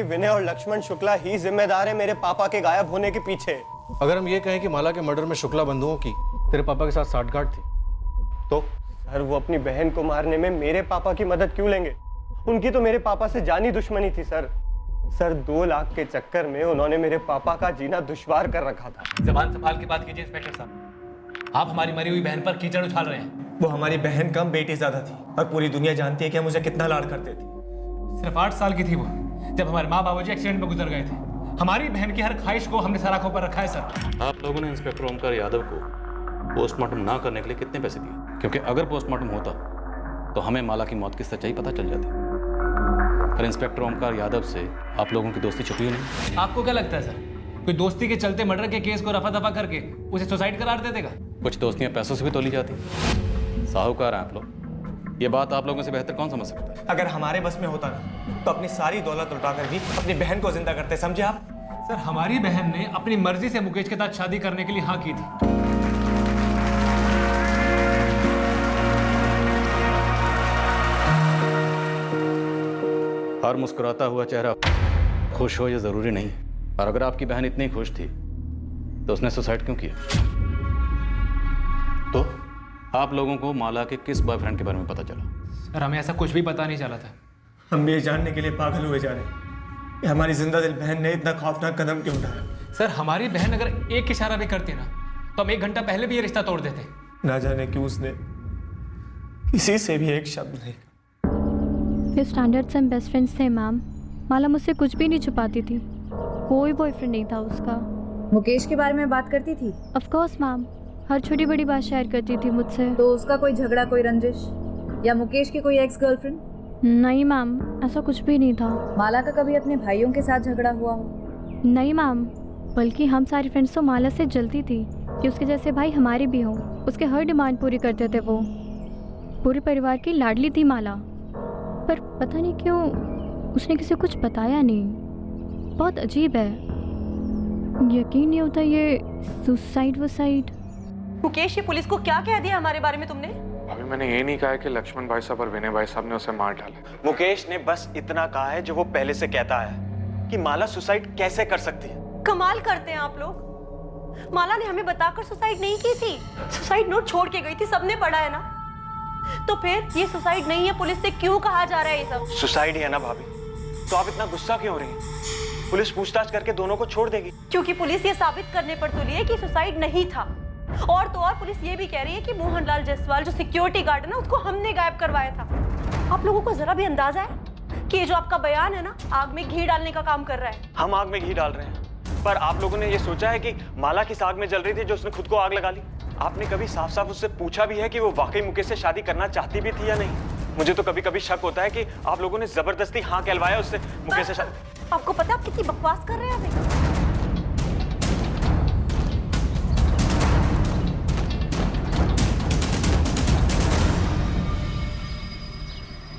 विनय और लक्ष्मण शुक्ला ही जिम्मेदार है मेरे पापा के गायब होने के पीछे। अगर हम ये कहें कि माला के मर्डर में शुक्ला बंधुओं की तेरे पापा के साथ साठगांठ थी तो? सर वो अपनी बहन को मारने में मेरे पापा की मदद क्यों लेंगे? उनकी तो मेरे पापा से जानी दुश्मनी थी सर। 2 लाख के चक्कर में उन्होंने मेरे पापा का जीना दुश्वार कर रखा था। जबान संभाल के बात कीजिए इंस्पेक्टर साहब। आप हमारी मरी हुई बहन पर कीचड़ उछाल रहे हैं। वो हमारी बहन कम बेटी ज्यादा थी और पूरी दुनिया जानती है कि हम उसे कितना लाड करते थे। सिर्फ 8 साल की थी वो जब हमारे माँ बाबूजी एक्सीडेंट में गुजर गए थे। हमारी बहन की हर ख्वाहिश को हमने सर आंखों पर रखा है सर। आप लोगों ने इंस्पेक्टर ओमकार यादव को पोस्टमार्टम ना करने के लिए कितने पैसे दिए? क्योंकि अगर पोस्टमार्टम होता तो हमें माला की मौत की सच्चाई पता चल जाती। पर इंस्पेक्टर ओमकार यादव से आप लोगों की दोस्ती छुपी नहीं। आपको क्या लगता है सर, कोई दोस्ती के चलते मर्डर के केस को रफा दफा करके उसे सुसाइड करार दे देगा? कुछ दोस्तियां पैसों से भी तोली जाती। साहूकार हैं आप लोग, ये बात आप लोगों से बेहतर कौन समझ सकता है? अगर हमारे बस में होता ना तो अपनी सारी दौलत लुटाकर भी अपनी बहन को जिंदा करते, समझे आप? सर हमारी बहन ने अपनी मर्जी से मुकेश के साथ शादी करने के लिए हाँ की थी। हर मुस्कुराता हुआ चेहरा खुश हो ये जरूरी नहीं। और अगर आपकी बहन इतनी खुश थी तो उसने सुसाइड क्यों किया? तो आप लोगों को माला के किस बॉयफ्रेंड के बारे में पता चला? सर हमें ऐसा कुछ भी पता नहीं चला था। हम भी ये जानने के लिए पागल हुए जा रहे हैं कि हमारी जिंदा दिल बहन ने इतना खौफनाक कदम क्यों उठाया। सर हमारी बहन अगर एक इशारा भी करती ना तो हम 1 घंटा पहले भी ये रिश्ता तोड़ देते। ना जाने क्यों उसने किसी से भी एक शब्द नहीं। फिर स्टैंडर्ड से हम बेस्ट फ्रेंड्स थे मैम। माला मुझसे कुछ भी नहीं छुपाती थी, कोई बॉयफ्रेंड नहीं था उसका। मुकेश के बारे में बात करती थी? ऑफ कोर्स मैम, हर छोटी बड़ी बात शेयर करती थी मुझसे। तो उसका कोई झगड़ा, कोई रंजिश या मुकेश की कोई एक्स गर्लफ्रेंड? नहीं मैम, ऐसा कुछ भी नहीं था। माला का कभी अपने भाइयों के साथ झगड़ा हुआ हो? नहीं मैम, बल्कि हम सारी फ्रेंड्स तो माला से जलती थी कि उसके जैसे भाई हमारे भी हों। उसके हर डिमांड पूरी करते थे वो। पूरे परिवार की लाडली थी माला, पर पता नहीं क्यों उसने किसी को कुछ बताया नहीं। बहुत अजीब है, यकीन नहीं होता ये सुसाइड वुसाइड। मुकेश ये पुलिस को क्या कह दिया हमारे बारे में तुमने? अभी मैंने ये नहीं कहा है कि लक्ष्मण भाई साहब और विनय भाई साहब ने उसे मार डाला। मुकेश ने बस इतना कहा है जो वो पहले से कहता है कि माला सुसाइड कैसे कर सकती है। कमाल करते हैं आप लोग। माला ने हमें बताकर सुसाइड नहीं की थी, सुसाइड नोट छोड़ के गई थी, सबने पढ़ा है ना। तो फिर ये सुसाइड नहीं है, पुलिस से क्यों कहा जा रहा है ये सब? सुसाइड ही है ना भाभी, तो आप इतना गुस्सा क्यों हो रही हैं? पुलिस पूछताछ करके दोनों को छोड़ देगी। क्योंकि पुलिस ये साबित करने पर तुली है कि सुसाइड नहीं था। और तो और पुलिस ये भी कह रही है कि मोहनलाल जायसवाल जो सिक्योरिटी गार्ड है ना, उसको हमने गायब करवाया था। आप लोगों को जरा भी अंदाजा है कि ये जो आपका बयान है ना, आग में घी डालने का काम कर रहा है? हम आग में घी डाल रहे हैं, पर आप लोगों ने ये सोचा है कि माला किस आग में जल रही थी जो उसने खुद को आग लगा ली? आपने कभी साफ साफ उससे पूछा भी है कि वो वाकई मुकेश से शादी करना चाहती भी थी या नहीं? मुझे तो कभी कभी शक होता है कि आप लोगों ने जबरदस्ती हाँ कहलवाया उससे मुकेश से शादी। आपको पता है आप कितनी बकवास कर रहे हैं अभी?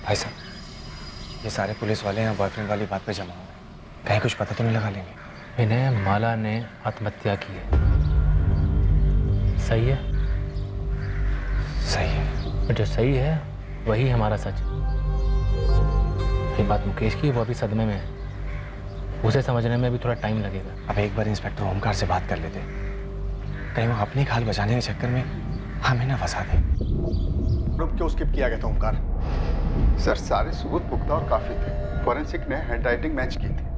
भाई साहब, ये सारे पुलिस वाले यहाँ बॉयफ्रेंड वाली बात पे जमा हो गए, कहीं कुछ पता तो नहीं लगा लेंगे? विनय, माला ने आत्महत्या की है। सही है? सही है। जो सही है वही हमारा सच है। ये बात मुकेश की, वो अभी सदमे में है, उसे समझने में भी थोड़ा टाइम लगेगा। अब एक बार इंस्पेक्टर ओमकार से बात कर लेते, कहीं वो अपनी खाल बचाने के चक्कर में हमें ना फंसा दे। ग्रुप क्यों स्किप किया गया था ओमकार? सर सारे सबूत पुख्ता और काफी थे। फॉरेंसिक ने हैंडराइटिंग मैच की थी।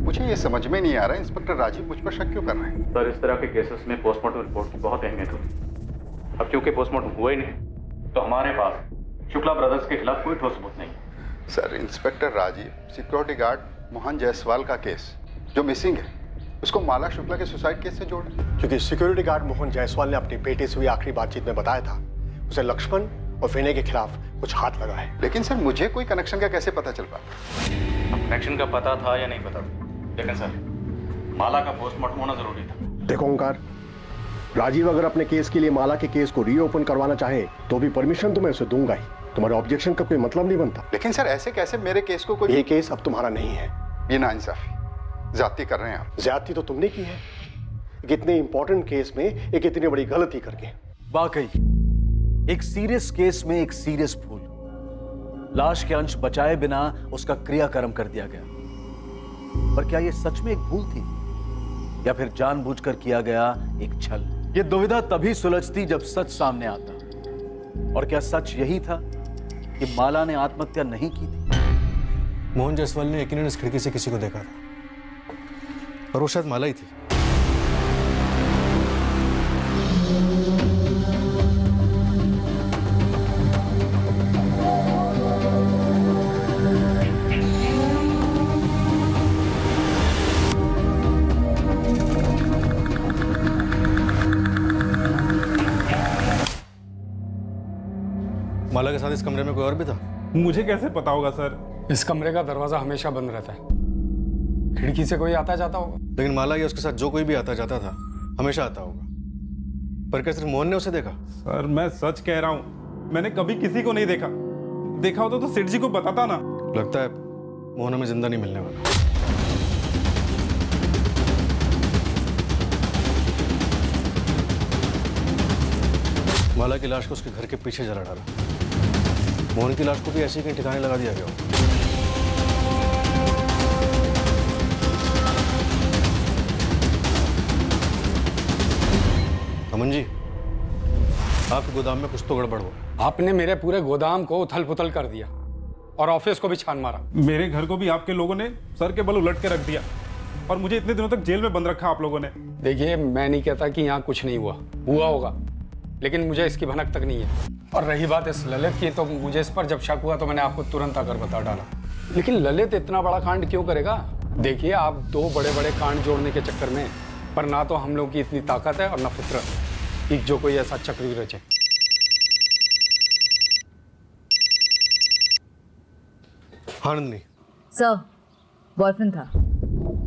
मुझे ये समझ में नहीं आ रहा इंस्पेक्टर राजीव मुझ पर शक क्यों कर रहे हैं? सर इस तरह के केसेस में पोस्टमार्टम रिपोर्ट की बहुत अहमियत होती है। अब क्योंकि पोस्टमार्टम हुआ ही नहीं तो हमारे पास शुक्ला ब्रदर्स के खिलाफ कोई ठोस सबूत नहीं है। Sir inspector Rajeev security guard Mohan Jaiswal का केस जो मिसिंग है उसको माला शुक्ला के सुसाइड केस से जोड़ें। क्योंकि सिक्योरिटी गार्ड मोहन जायसवाल ने अपनी बेटे से हुई आखिरी बातचीत में बताया था उसे लक्ष्मण और विनय के खिलाफ कुछ हाथ लगा है। लेकिन सर मुझे कोई कनेक्शन का कैसे पता चल पाता? कनेक्शन का पता था या नहीं पता था, लेकिन सर माला का पोस्टमार्टम होना जरूरी था। देखो ओंकार, राजीव अगर अपने केस के लिए माला के केस को रीओपन करवाना चाहे तो भी परमिशन तो मैं उसे दूंगा ही। तुम्हारे ऑब्जेक्शन का कोई मतलब नहीं बनता। लेकिन सर ऐसे कैसे मेरे केस को कोई? ये केस अब तुम्हारा नहीं है। ये नाइंसाफी, ज्यादती कर रहे हैं आप। ज्यादती तो तुमने की है, एक इतने इंपॉर्टेंट केस में एक इतनी बड़ी गलती करके। वाकई एक सीरियस केस में एक सीरियस भूल, लाश के अंश बचाए बिना उसका क्रियाकर्म कर दिया गया। पर क्या ये सच में एक भूल थी या फिर जानबूझकर किया गया एक छल? ये दुविधा तभी सुलझती जब सच सामने आता। और क्या सच यही था कि माला ने आत्महत्या नहीं की थी? मोहन जायसवाल ने यकीनन इस खिड़की से किसी को देखा था और वो शायद माला ही थी। माला के साथ इस कमरे में कोई और भी था? मुझे कैसे पता होगा सर? इस कमरे का दरवाजा हमेशा बंद रहता है, खिड़की से कोई आता जाता होगा। लेकिन माला या उसके साथ जो कोई भी आता जाता था हमेशा आता होगा। पर क्या सिर्फ मोहन ने उसे देखा? सर मैं सच कह रहा हूँ, मैंने कभी किसी को नहीं देखा। देखा होता तो सेठ जी को बताता ना। लगता है मोहन हमें जिंदा नहीं मिलने वाला। माला की लाश को उसके घर के पीछे जला डाला। मोहन की लाश को भी ऐसे ही कहीं ठिकाने लगा दिया गया। अमन जी, आपके गोदाम में कुछ तो गड़बड़ हुआ। आपने मेरे पूरे गोदाम को उथल पुथल कर दिया और ऑफिस को भी छान मारा। मेरे घर को भी आपके लोगों ने सर के बल उलट के रख दिया और मुझे इतने दिनों तक जेल में बंद रखा आप लोगों ने। देखिए, मैं नहीं कहता कि यहाँ कुछ नहीं हुआ, हुआ होगा, लेकिन मुझे इसकी भनक तक नहीं है। और रही बात इस ललित की, तो मुझे इस पर जब शक हुआ तो मैंने आपको तुरंत आकर बता डाला। लेकिन ललित इतना बड़ा कांड क्यों करेगा? देखिए, आप दो बड़े बड़े कांड जोड़ने के चक्कर में, पर ना तो हम लोग की इतनी ताकत है और ना फितरत कि जो कोई ऐसा चक्र भी रचे। हाँ नंदिनी। सर, बॉयफ्रेंड था।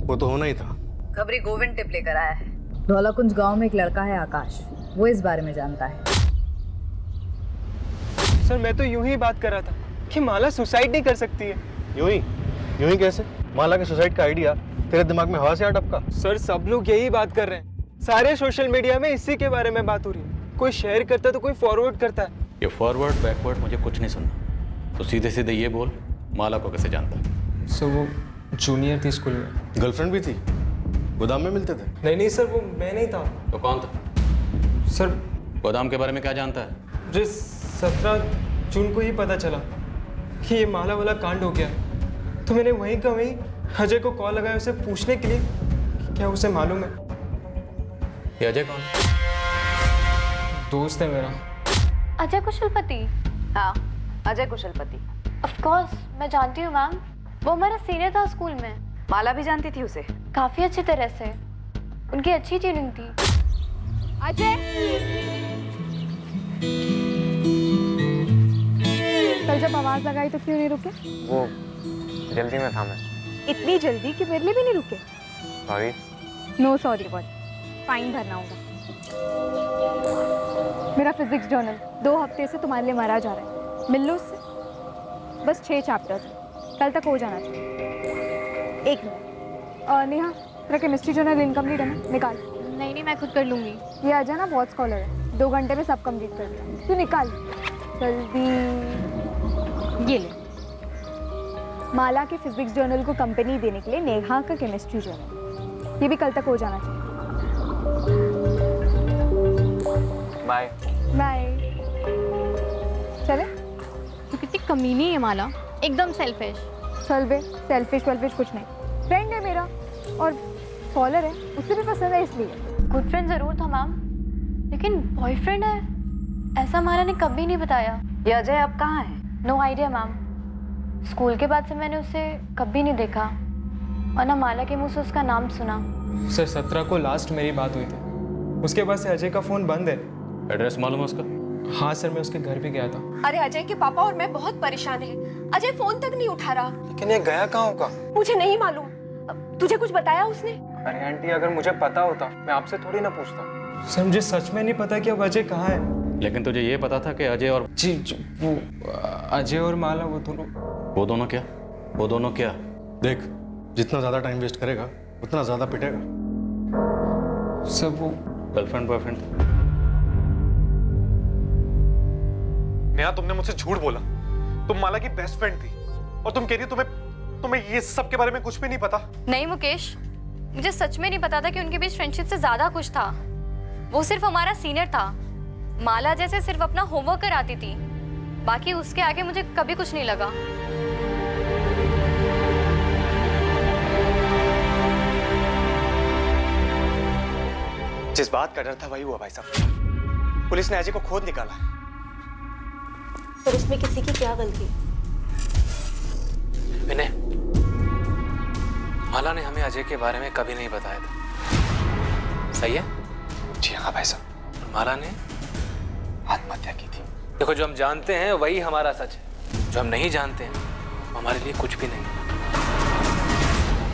वो तो होना ही था। खबरी गोविंद टिप लेकर आया है। धौलाकुंज गांव में एक लड़का है आकाश, वो इस बारे में जानता है। सर मैं तो यूं ही बात कर रहा था कि माला सुसाइड नहीं कर सकती है। यूं ही कैसे? माला के सुसाइड का आइडिया तेरे दिमाग में हवा से आ टपका? सर सब लोग यही बात कर रहे हैं, सारे सोशल मीडिया में इसी के बारे में बात हो रही है। कोई शेयर करता है तो कोई फॉरवर्ड करता है। ये फॉरवर्ड बैकवर्ड मुझे कुछ नहीं सुनना, तो सीधे सीधे ये बोल, माला को कैसे जानता है? सर वो जूनियर थी स्कूल में। गर्लफ्रेंड भी थी? गोदाम में मिलते थे? नहीं सर, वो मैं नहीं था। तो कौन था? सर गोदाम के बारे में क्या जानता है? मुझे 17 जून को ही पता चला कि ये माला वाला कांड हो गया, तो मैंने वहीं का वहीं अजय को कॉल लगाया उसे पूछने के लिए कि क्या उसे मालूम है। ये अजय कौन? दोस्त है मेरा। अजय कुशलपति? हाँ, अजय कुशलपति। ऑफ कोर्स मैं जानती हूँ मैम, वो हमारा सीनियर था स्कूल में। माला भी जानती थी उसे? काफी अच्छी तरह से, उनकी अच्छी ट्यूनिंग थी। अजय, कल जब आवाज लगाई तो क्यों नहीं रुके? वो जल्दी में था मैं। इतनी जल्दी कि मेरे लिए भी नहीं रुके? Sorry. No sorry what, fine भरना होगा। मेरा फिजिक्स जर्नल 2 हफ्ते से तुम्हारे लिए मरा जा रहा है, मिल लो उससे। बस 6 चैप्टर्स, कल तक हो जाना चाहिए। 1 मिनट। नेहा, तेरा केमिस्ट्री जर्नल इनकम्प्लीट है ना? निकाल। नहीं मैं खुद कर लूँगी। ये अजय ना बहुत स्कॉलर है, 2 घंटे में सब कंप्लीट कर दिया। तू निकाल जल्दी। ये ले, माला के फिजिक्स जर्नल को कंपनी देने के लिए नेहा का केमिस्ट्री जर्नल, ये भी कल तक हो जाना चाहिए। Bye bye. चले? तू कितनी कमीनी है माला, एकदम सेल्फिश। चल बे, सेल्फिश वेल्फिश कुछ नहीं, फ्रेंड है मेरा और फॉलोअर है, उससे भी पसंद है इसलिए। गुड फ्रेंड जरूर था मैम, लेकिन बॉयफ्रेंड है ऐसा माला ने कभी नहीं बताया। ये अजय अब कहाँ है? नो आइडिया मैम, स्कूल के बाद से मैंने उसे कभी नहीं देखा और ना माला के मुंह से उसका नाम सुना। सर 17 को लास्ट मेरी बात हुई थी, उसके बाद से अजय का फोन बंद है। एड्रेस मालूम है उसका? हाँ सर, मैं उसके घर भी गया था। अरे अजय के पापा और मैं बहुत परेशान हैं। अजय फोन तक नहीं उठा रहा। लेकिन ये गया कहाँ होगा? मुझे नहीं मालूम। तुझे कुछ बताया उसने? अरे आंटी, अगर मुझे पता होता मैं आपसे थोड़ी ना पूछता। सर मुझे सच में नहीं पता कि अब अजय कहाँ है। लेकिन तुझे ये पता था कि अजय और जी वो अजय और माला वो दोनों क्या? वो दोनों क्या? देख, जितना ज्यादा टाइम वेस्ट करेगा उतना ज्यादा पिटेगा। सब वो गर्लफ्रेंड बॉयफ्रेंड? नेहा, तुमने मुझसे झूठ बोला। तुम माला की बेस्ट फ्रेंड थी और तुम कह रही हो तुम्हें तुम्हें ये सब के बारे में कुछ भी नहीं पता? नहीं मुकेश, मुझे सच में नहीं पता था कि उनके बीच फ्रेंडशिप से ज्यादा कुछ था। वो सिर्फ हमारा सीनियर था, माला जैसे सिर्फ अपना होमवर्क कराती थी, बाकी उसके आगे मुझे कभी कुछ नहीं लगा। जिस बात का डर था वही हुआ भाई साहब। पुलिस ने अजय को खोद निकाला। पर उसमें किसी की क्या गलती? विनय, माला ने हमें अजय के बारे में कभी नहीं बताया था, सही है? जी हाँ भाई साहब। माला ने आत्महत्या की थी। देखो, जो हम जानते हैं वही हमारा सच है, जो हम नहीं जानते हैं वो हमारे लिए कुछ भी नहीं।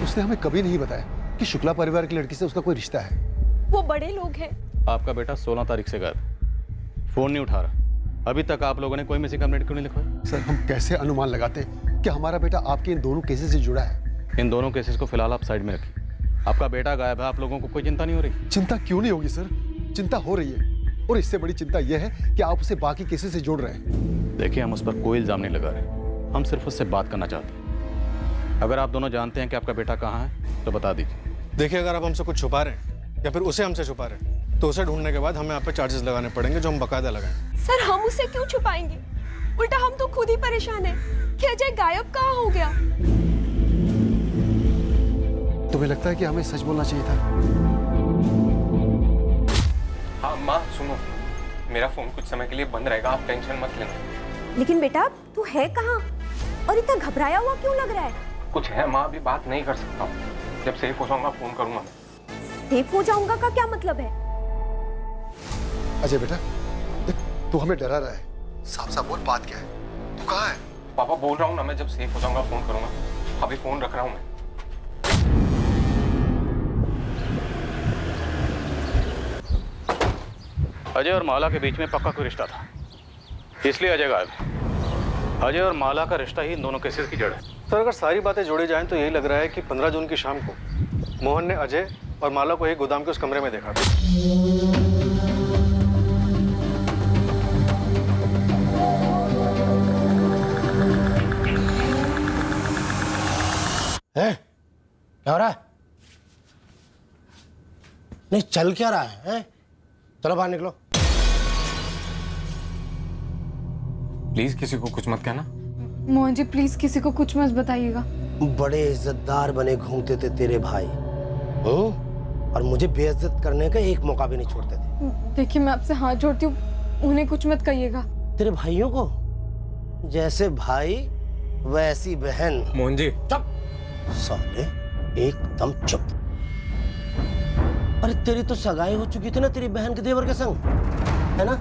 उसने हमें कभी नहीं बताया कि शुक्ला परिवार की लड़की से उसका कोई रिश्ता है। वो बड़े लोग हैं। आपका बेटा 16 तारीख से गायब, फोन नहीं उठा रहा। अभी तक आप लोगों ने कोई मिसिंग कंप्लेंट क्यों नहीं लिखवाई? सर, हम कैसे अनुमान लगाते कि हमारा बेटा आपके इन दोनों केसेस से जुड़ा है? इन दोनों केसेस को फिलहाल आप साइड में रखिए। आपका बेटा गायब है, आप लोगों को कोई चिंता नहीं हो रही? चिंता क्यों नहीं होगी सर, चिंता हो रही है, और इससे बड़ी चिंता यह है कि आप उसे बाकी केसेस से जोड़ रहे हैं। देखिए, हम उस पर कोई इल्जाम नहीं लगा रहे, हम सिर्फ उससे बात करना चाहते हैं। अगर आप दोनों जानते हैं कि आपका बेटा कहाँ है तो बता दीजिए। देखिए, अगर आप हमसे कुछ छुपा रहे हैं या फिर उसे हमसे छुपा रहे हैं तो उसे ढूंढने के बाद हमें आप पे चार्जेस लगाने पड़ेंगे, जो हम बकायदा लगाएंगे। सर, हम उसे क्यों छुपाएंगे? उल्टा हम तो खुद ही परेशान हैं कि अजय गायब कहाँ हो गया। तुम्हें लगता है कि हमें सच बोलना चाहिए था? हाँ माँ, सुनो, मेरा फोन कुछ समय के लिए बंद रहेगा, आप टेंशन मत लेना। लेकिन बेटा, तू है कहाँ और इतना घबराया हुआ क्यों लग रहा है? कुछ है माँ, अभी बात नहीं कर सकता हूँ। जब सेफ हो जाऊंगा फोन करूंगा मैं। सेफ हो जाऊंगा का क्या मतलब है? अजय बेटा, देख, तू हमें डरा रहा है, साफ साफ बोल, बात क्या है? तू कहाँ है? पापा बोल रहा हूँ ना, मैं जब सेफ हो जाऊंगा फोन करूंगा। अभी फोन रख रहा हूँ मैं। अजय और माला के बीच में पक्का कोई रिश्ता था, इसलिए अजय गायब है। अजय और माला का रिश्ता ही इन दोनों केसेस की जड़ है। सर, अगर सारी बातें जोड़ी जाएं तो यही लग रहा है कि 15 जून की शाम को मोहन ने अजय और माला को एक गोदाम के उस कमरे में देखा था। क्या हो रहा है? नहीं, चल क्या रहा है? चलो बाहर निकलो। प्लीज किसी को कुछ मत कहना। मोहन जी, प्लीज किसी को कुछ मत बताइएगा। बड़े इज्जतदार बने घूमते थे तेरे भाई, और मुझे बेइज्जत करने का एक मौका भी नहीं छोड़ते थे। देखिए, मैं आपसे हाथ जोड़ती हूँ, उन्हें कुछ मत कहिएगा। तेरे भाइयों को जैसे भाई वैसी बहन। मोहन जी, चुप साले, एकदम चुप। अरे तेरी तो सगाई हो चुकी थी ना तेरी बहन के देवर के संग, है ना?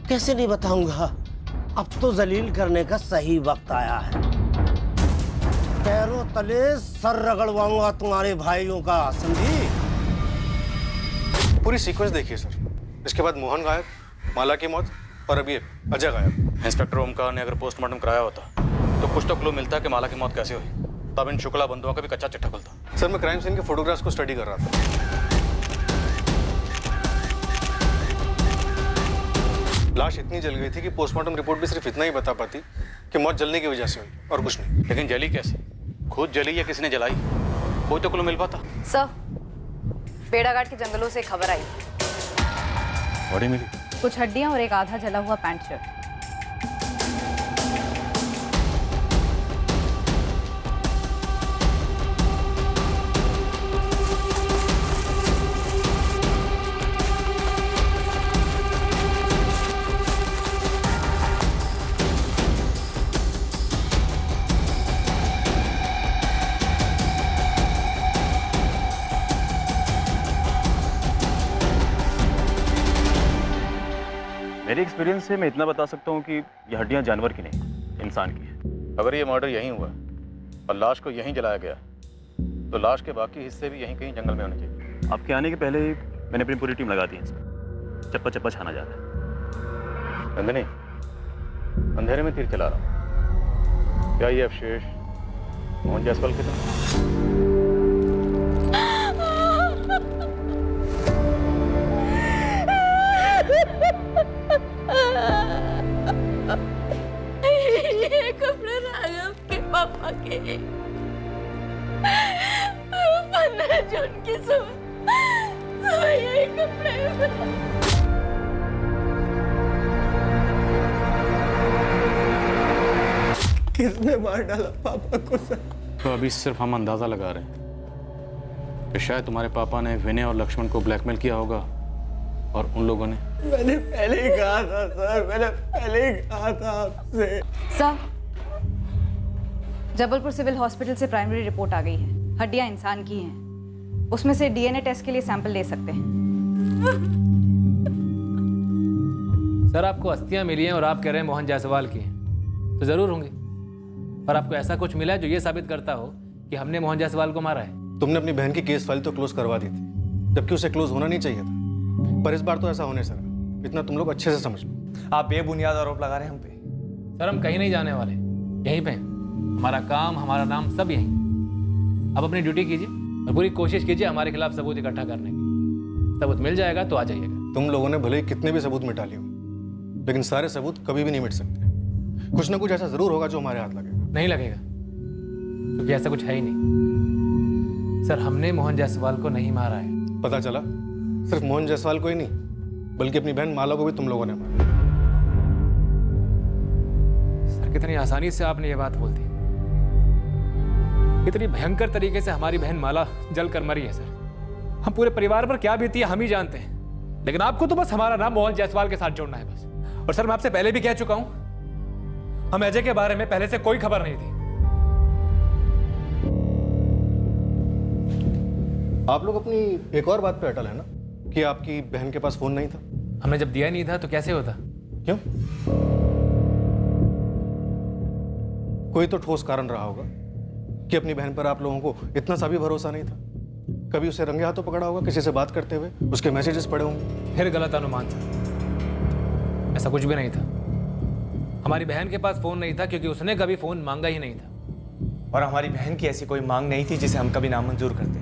कैसे नहीं बताऊंगा, अब तो जलील करने का सही वक्त आया है। पैरों तले सर रगड़वाऊंगा तुम्हारे भाइयों का, समझी? पूरी सीक्वेंस देखिए सर। इसके बाद मोहन गायब, माला की मौत, और अभी अजय गायब। इंस्पेक्टर ओमकार ने अगर पोस्टमार्टम कराया होता तो कुछ तो क्लू मिलता कि माला की मौत कैसे हुई, तब इन शुक्ला बंधुओं का भी कच्चा चिट्ठा खुलता। सर, मैं क्राइम सीन के फोटोग्राफ्स को स्टडी कर रहा था। लाश इतनी जल गई थी कि पोस्टमार्टम रिपोर्ट भी सिर्फ इतना ही बता पाती कि मौत जलने की वजह से हुई, और कुछ नहीं। लेकिन जली कैसे? खुद जली या किसी ने जलाई? कोई तो क्लू मिल पाता। सर, बेड़ाघाट के जंगलों से खबर आई, बॉडी मिली, कुछ हड्डियां और एक आधा जला हुआ पैंट शर्ट। मेरे एक्सपीरियंस से मैं इतना बता सकता हूँ कि ये हड्डियाँ जानवर की नहीं, इंसान की है। अगर ये मर्डर यहीं हुआ और लाश को यहीं जलाया गया तो लाश के बाकी हिस्से भी यहीं कहीं जंगल में होने चाहिए। आपके आने के पहले ही मैंने अपनी पूरी टीम लगा दी है इसमें। चप्पा चप्पा छाना जा रहा है। नंदिनी, अंधेरे में तीर चला रहा हूँ। क्या ये अवशेष मोहन जायसवाल के थे? ये कपड़े राघव के पापा के। आज उनकी सुबह यही कपड़े में। किसने मार डाला पापा को सर? तो अभी सिर्फ हम अंदाजा लगा रहे हैं कि शायद तुम्हारे पापा ने विनय और लक्ष्मण को ब्लैकमेल किया होगा और उन लोगों ने। मैंने पहले ही कहा था सर, मैंने पहले ही कहा था आपसे। सर, जबलपुर सिविल हॉस्पिटल से प्राइमरी रिपोर्ट आ गई है। हड्डियां इंसान की हैं। उसमें से डीएनए टेस्ट के लिए सैंपल ले सकते हैं। सर आपको अस्थियां मिली हैं और आप कह रहे हैं मोहन जायसवाल की हैं, तो जरूर होंगी। पर आपको ऐसा कुछ मिला है जो ये साबित करता हो कि हमने मोहन जायसवाल को मारा है? तुमने अपनी बहन की केस फाइल तो क्लोज करवा दी थी, जबकि उसे क्लोज होना नहीं चाहिए था। पर इस बार तो ऐसा होने सर, इतना तुम लोग अच्छे से समझ लो। आप बेबुनियाद आरोप लगा रहे हैं हम पे। सर हम कहीं नहीं जाने वाले, यहीं पे हमारा काम, हमारा नाम सब यहीं। आप अपनी ड्यूटी कीजिए और पूरी कोशिश कीजिए हमारे खिलाफ सबूत इकट्ठा करने की। सबूत मिल जाएगा तो आ जाइएगा। तुम लोगों ने भले ही कितने भी सबूत मिटा लिए हो, लेकिन सारे सबूत कभी भी नहीं मिट सकते। कुछ ना कुछ ऐसा जरूर होगा जो हमारे हाथ लगेगा। नहीं लगेगा, क्योंकि ऐसा कुछ है ही नहीं। सर हमने मोहन जायसवाल को नहीं मारा है। पता चला सिर्फ मोहन जायसवाल को ही नहीं, बल्कि अपनी बहन माला को भी तुम लोगों ने मारा। सर कितनी आसानी से आपने ये बात बोल दी। कितनी भयंकर तरीके से हमारी बहन माला जल कर मरी है सर। हम पूरे परिवार पर क्या बीती है हम ही जानते हैं, लेकिन आपको तो बस हमारा नाम मोहन जायसवाल के साथ जोड़ना है बस। और सर मैं आपसे पहले भी कह चुका हूं, हम अजय के बारे में पहले से कोई खबर नहीं थी। आप लोग अपनी एक और बात पे अटल है ना कि आपकी बहन के पास फोन नहीं था। हमने जब दिया नहीं था तो कैसे होता? क्यों? कोई तो ठोस कारण रहा होगा कि अपनी बहन पर आप लोगों को इतना सा भी भरोसा नहीं था। कभी उसे रंगे हाथों पकड़ा होगा किसी से बात करते हुए, उसके मैसेजेस पढ़े होंगे। फिर गलत अनुमान था, ऐसा कुछ भी नहीं था। हमारी बहन के पास फोन नहीं था क्योंकि उसने कभी फोन मांगा ही नहीं था। और हमारी बहन की ऐसी कोई मांग नहीं थी जिसे हम कभी नामंजूर करते।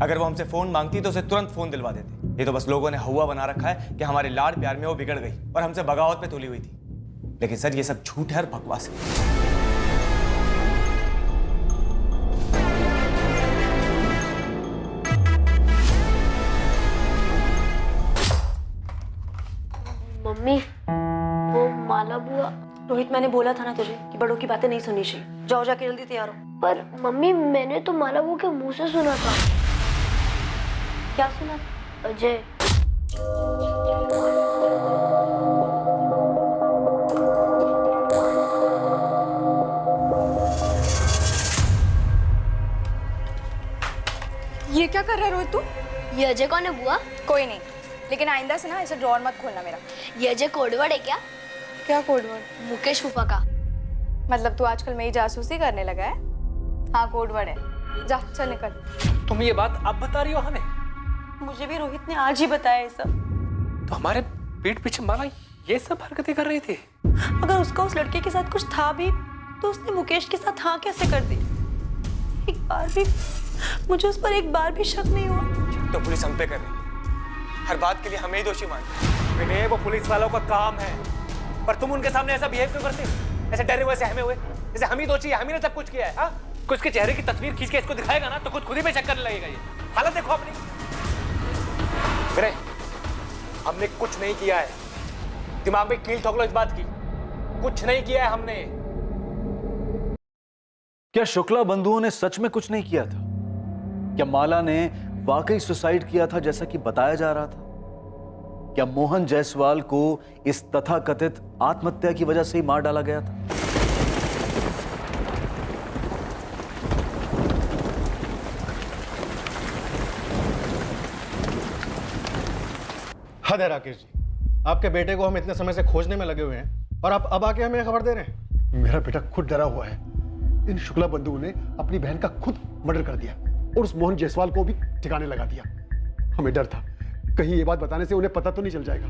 अगर वो हमसे फोन मांगती तो उसे तुरंत फोन दिलवा देते। ये तो बस लोगों ने हवा बना रखा है कि हमारे लाड प्यार में वो बिगड़ गई और हमसे बगावत पे तुली हुई थी। लेकिन सर ये सब झूठ है और बकवास है। मम्मी, वो माला बुआ। रोहित मैंने बोला था ना तुझे कि बड़ों की बातें नहीं सुननी चाहिए। जाओ जाके जल्दी तैयार हो। पर मम्मी मैंने तो माला बुआ के मुंह से सुना था। क्या सुना? अजय। ये क्या कर रहा है रोहित तू? ये अजय कौन है बुआ? कोई नहीं, लेकिन आइंदा से ना ऐसे ड्रॉर मत खोलना मेरा। ये अजय कोडवर्ड है क्या? क्या कोडवर्ड? मुकेश फूफा का। मतलब तू आजकल मेरी जासूसी करने लगा है? हाँ कोडवर्ड है। जा चल निकल। तुम ये बात अब बता रही हो हमें? मुझे भी रोहित ने आज ही बताया ये सब। तो हमारे पीठ पीछे माला ये सब हरकतें कर रही थी। अगर उसका उस लड़के के साथ कुछ था भी तो उसने मुकेश के साथ हाँ कैसे कर दी? एक बार भी मुझे उस पर एक बार भी शक नहीं हुआ। तो पुलिस हम पे कर रही, हर बात के लिए हमें ही दोषी मानते। विनय वो पुलिस वालों का काम है, पर तुम उनके सामने ऐसा बिहेव क्यों करते हो? ऐसे डरे हुए सहमे हुए, जैसे हम ही दोषी है, हम ही ने सब कुछ किया है। हाँ, कुछ के चेहरे की तस्वीर खींच के इसको दिखाएगा ना तो खुद ही पे शक करने लगेगा। ये हालत देखो अपनी। विनय, हमने कुछ नहीं किया है, दिमाग में कील ठोक लो इस बात की। कुछ नहीं किया है हमने। क्या शुक्ला बंधुओं ने सच में कुछ नहीं किया था? क्या माला ने वाकई सुसाइड किया था जैसा कि बताया जा रहा था? क्या मोहन जायसवाल को इस तथाकथित आत्महत्या की वजह से ही मार डाला गया था? हद है राकेश जी, आपके बेटे को हम इतने समय से खोजने में लगे हुए हैं और आप अब आके हमें खबर दे रहे हैं। मेरा बेटा खुद डरा हुआ है। इन शुक्ला बंधुओं ने अपनी बहन का खुद मर्डर कर दिया और उस मोहन जायसवाल को भी ठिकाने लगा दिया। हमें डर था कहीं ये बात बताने से उन्हें पता तो नहीं चल जाएगा,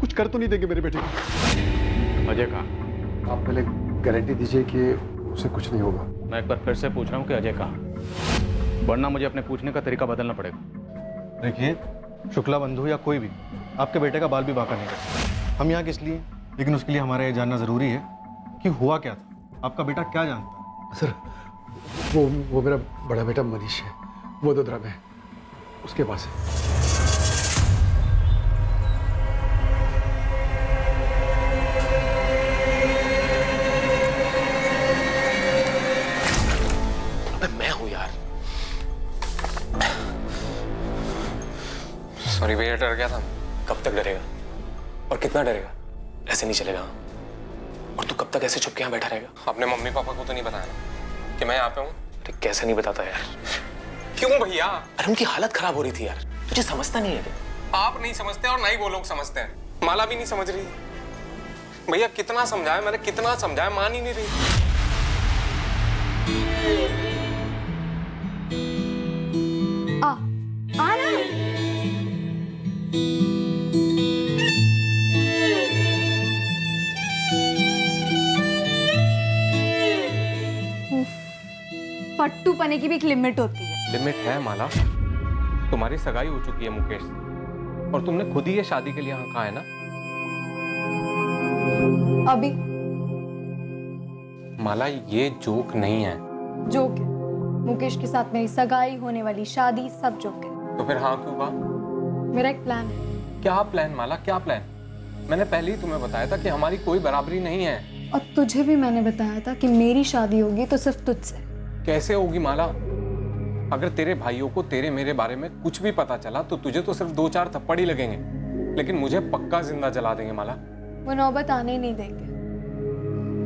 कुछ कर तो नहीं देंगे मेरे बेटे को। अजय कहाँ? आप पहले गारंटी दीजिए कि उसे कुछ नहीं होगा। मैं एक बार फिर से पूछ रहा हूँ कि अजय कहाँ, वरना मुझे अपने पूछने का तरीका बदलना पड़ेगा। देखिए, शुक्ला बंधु या कोई भी आपके बेटे का बाल भी बांका नहीं करता। हम यहाँ किस लिए, लेकिन उसके लिए हमारा ये जानना जरूरी है कि हुआ क्या था, आपका बेटा क्या जानता है। सर वो मेरा बड़ा बेटा मनीष है, वो दोदरा में। उसके पास है। मैं हूं यार। सॉरी भैया, डर गया था। कब तक डरेगा और कितना डरेगा? ऐसे नहीं चलेगा। और तू कब तक ऐसे चुप के यहाँ बैठा रहेगा? अपने मम्मी पापा को तो नहीं बताया कि मैं यहाँ पे हूँ? अरे कैसे नहीं बताता यार? क्यों भैया? अरे उनकी हालत खराब हो रही थी यार, तुझे समझता नहीं है क्या? आप नहीं समझते और ना ही वो लोग समझते हैं। माला भी नहीं समझ रही। भैया कितना समझाया मैंने, कितना समझाया, मान ही नहीं रही। आना। फट्टू पने की भी एक लिमिट होती है। लिमिट है माला। तुम्हारी सगाई हो चुकी है मुकेश से और तुमने खुद ही ये शादी के लिए हाँ कहा है ना। अभी माला ये जोक नहीं है। जोक है। मुकेश के साथ मेरी सगाई, होने वाली शादी, सब जोक है। तो फिर हाँ क्यों कहा? मेरा एक प्लान है। क्या प्लान माला, क्या प्लान? मैंने पहले ही तुम्हें बताया था कि हमारी कोई बराबरी नहीं है। और तुझे भी मैंने बताया था कि मेरी शादी होगी तो सिर्फ तुझसे। कैसे होगी माला? अगर तेरे भाइयों को तेरे मेरे बारे में कुछ भी पता चला तो तुझे तो सिर्फ 2-4 थप्पड़ ही लगेंगे, लेकिन मुझे पक्का जिंदा जला देंगे माला। वो नौबत आने ही नहीं देंगे।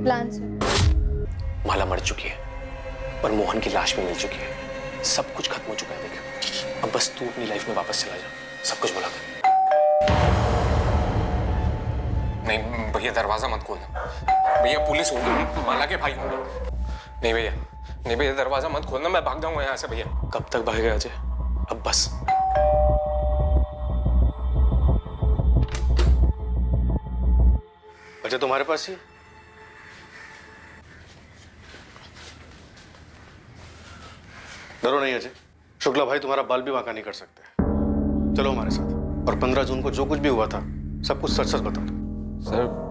प्लान सुन। माला मर चुकी है और मोहन की लाश भी मिल चुकी है। सब कुछ खत्म हो चुका है। देख अब बस तू अपनी लाइफ में वापस चला जा, सब कुछ भुला कर। नहीं भैया, दरवाजा मत खोलना भैया, पुलिस होगी, माला के भाई होंगे। नहीं भैया, नहीं भैया, दरवाजा मत खोलना, मैं भाग जाऊंगा यहाँ से भैया। कब तक भागेगा अजय? अब बस। अजय तुम्हारे पास ही? डरो नहीं अजय, शुक्ला भाई तुम्हारा बाल भी वाका नहीं कर सकते। चलो हमारे साथ, और 15 जून को जो कुछ भी हुआ था सब कुछ सच सच बता दो। सर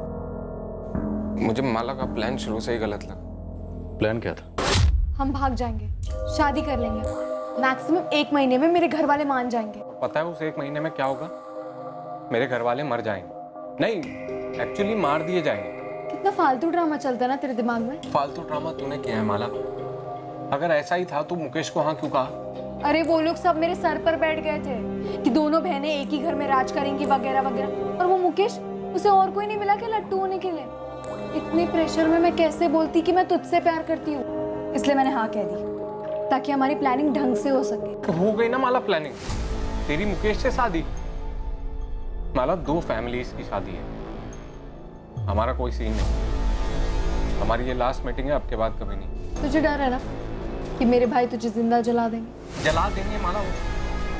मुझे माला का प्लान शुरू से ही गलत लगा। प्लान क्या था? हम भाग जाएंगे, शादी कर लेंगे। मैक्सिमम 1 महीने में मेरे घर वाले मान जाएंगे। पता है उस 1 महीने में क्या होगा? मेरे घर वाले मर जाएंगे। नहीं, एक्चुअली मार दिए जाएंगे। कितना फालतू ड्रामा चलता है ना तेरे दिमाग में। फालतू ड्रामा तूने किया है माला। अगर ऐसा ही था तो मुकेश को हाँ क्यों कहा? अरे वो लोग सब मेरे सर पर बैठ गए थे कि दोनों बहनें एक ही घर में राज करेंगी वगैरह वगैरह, और वो मुकेश, उसे और कोई नहीं मिला कि लट्टू होने के लिए। इतने प्रेशर में मैं कैसे बोलती कि मैं तुझसे प्यार करती हूँ। इसलिए मैंने हाँ कह दी ताकि हमारी प्लानिंग ढंग से हो सके। तो हो गई ना माला प्लानिंग, तेरी मुकेश से शादी। माला 2 फैमिलीज की शादी है, हमारा कोई सीन नहीं। हमारी ये लास्ट मीटिंग है, अब के बाद कभी नहीं। तुझे डर है ना कि मेरे भाई तुझे जिंदा जला देंगे? जला देंगे माला,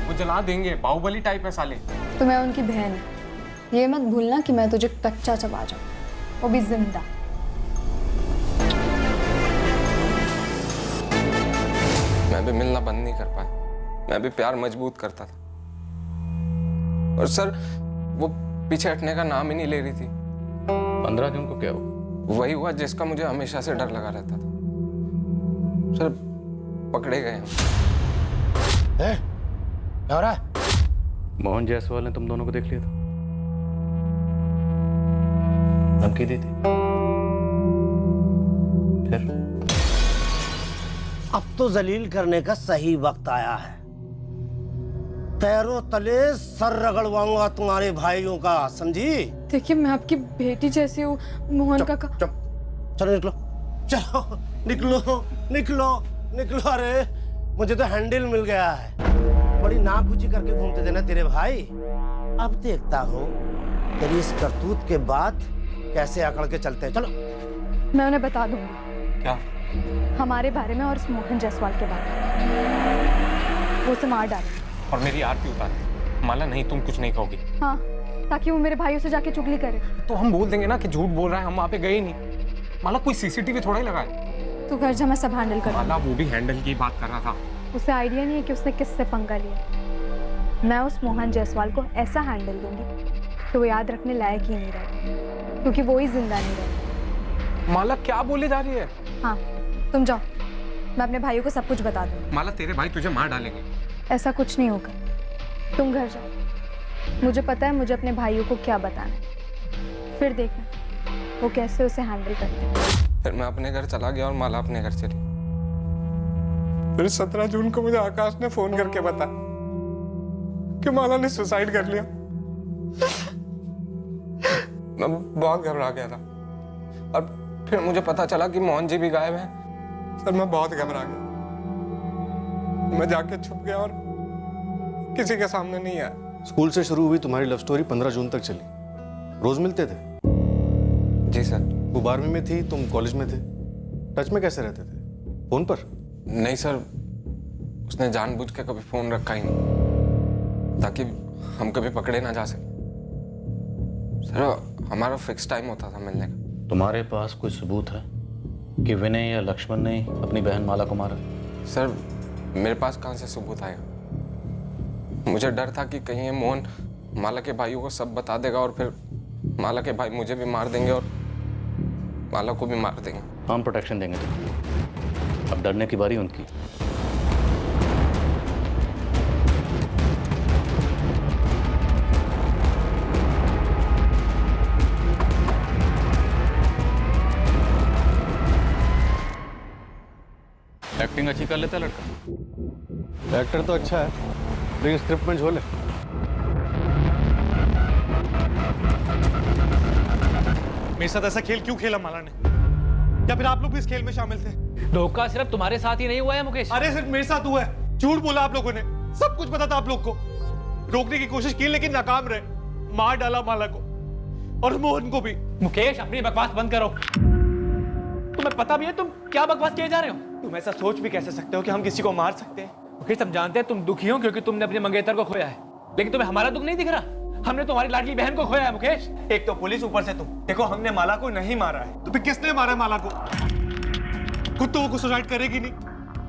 वो जला देंगे। बाहुबली टाइप है साले। तो मैं उनकी बहन हूँ, ये मत भूलना कि मैं तुझे कच्चा चबा जाऊँ, वो भी जिंदा। मैं भी मिलना बंद नहीं कर पाया, मैं भी प्यार मजबूत करता था। और सर वो पीछे हटने का नाम ही नहीं ले रही थी। 15 जून को क्या हुआ? वही हुआ जिसका मुझे हमेशा से डर लगा रहता था। सर पकड़े गए हम। क्या हो रहा है? मोहन जायसवाल ने तुम दोनों को देख लिया था, धमकी दी थी। फिर अब तो जलील करने का सही वक्त आया है। पैरों तले सर रगड़वाऊंगा तुम्हारे भाइयों का, समझी? देखिए मैं आपकी बेटी जैसी हूँ। मोहन का चलो निकलो, चलो निकलो निकलो निकलो। अरे मुझे तो हैंडल मिल गया है। बड़ी नाकुची करके घूमते थे ना तेरे भाई। अब देखता हूँ तेरी इस करतूत के बाद कैसे अकड़ के चलते हैं। चलो मैं उन्हें बता दूंगी। क्या? हमारे बारे में और उस मोहन जायसवाल के बारे में। वो उसे मार डालेंगे और मेरी आरती उतार। माला नहीं, तुम कुछ नहीं कहोगी। हाँ, ताकि वो मेरे भाइयों से जाके चुगली करे। तो हम बोल देंगे ना कि झूठ बोल रहा है, हम वहाँ पे गए ही नहीं। माला कोई सीसीटीवी थोड़ा ही लगाए। तू घर जा, मैं सब हैंडल कर। माला वो भी हैंडल की बात कर रहा था। उसे आइडिया नहीं है कि उसने किससे पंगा लिया। मैं उस मोहन जायसवाल को ऐसा हैंडल दूंगी कि वो याद रखने लायक ही नहीं रहेगा, क्योंकि वो ही जिंदा नहीं रहेगा। माला क्या बोले जा रही है? हाँ तुम जाओ, मैं अपने भाइयों को सब कुछ बता दूंगी। माला तेरे भाई तुझे मार डालेंगे। ऐसा कुछ नहीं होगा, तुम घर जाओ, मुझे पता है मुझे अपने भाइयों को क्या बताना है, फिर देखना वो कैसे उसे हैंडल करते हैं। फिर मैं अपने घर चला गया और माला अपने घर चली। फिर 17 जून को मुझे आकाश ने फोन करके बताया कि माला ने सुसाइड कर लिया। मैं बहुत घबरा गया था और फिर मुझे पता चला कि मोहन जी भी गायब हैं। सर मैं बहुत घबरा गया। मैं जाके छुप गया और किसी के सामने नहीं आया। स्कूल से शुरू हुई तुम्हारी लव स्टोरी 15 जून तक चली। रोज मिलते थे? जी सर। वो 12वीं में थी, तुम कॉलेज में थे। टच में कैसे रहते थे? फोन पर? नहीं सर, उसने जानबूझ के कभी फोन रखा ही नहीं ताकि हम कभी पकड़े ना जा सके। सर हमारा फिक्स टाइम होता था मिलने का। तुम्हारे पास कोई सबूत है कि विनय या लक्ष्मण ने अपनी बहन माला को मारा? सर मेरे पास कहाँ से सबूत आएगा? मुझे डर था कि कहीं ये मोहन माला के भाइयों को सब बता देगा और फिर माला के भाई मुझे भी मार देंगे और माला को भी मार देंगे। हम प्रोटेक्शन देंगे तुम्हें, अब डरने की बारी उनकी। एक्टिंग अच्छी कर लेता लड़का। एक्टर तो अच्छा है लेकिन स्क्रिप्ट में झोल है। मेरे साथ ऐसा खेल क्यों खेला माला ने? या फिर आप लोग भी इस खेल में शामिल थे? धोखा सिर्फ तुम्हारे साथ ही नहीं हुआ है मुकेश। अरे सिर्फ मेरे साथ हुआ है। झूठ बोला आप लोगों ने। सब कुछ पता था आप लोग को। रोकने की कोशिश की लेकिन नाकाम रहे। मार डाला माला को और मोहन को भी। मुकेश अपनी बकवास बंद करो। तुम्हें पता भी है तुम क्या बकवास किए जा रहे हो? तुम ऐसा सोच भी कैसे सकते हो कि हम किसी को मार सकते हैं? मुकेश हम जानते हैं तुम दुखी हो क्योंकि तुमने अपने मंगेतर को खोया है, लेकिन तुम्हें हमारा दुख नहीं दिख रहा। हमने तुम्हारी लाडली बहन को खोया है मुकेश। एक तो पुलिस, ऊपर से तुम। देखो हमने माला को नहीं मारा है। तो फिर किसने मारा है माला को? खुद तो वो सुसाइड करेगी नहीं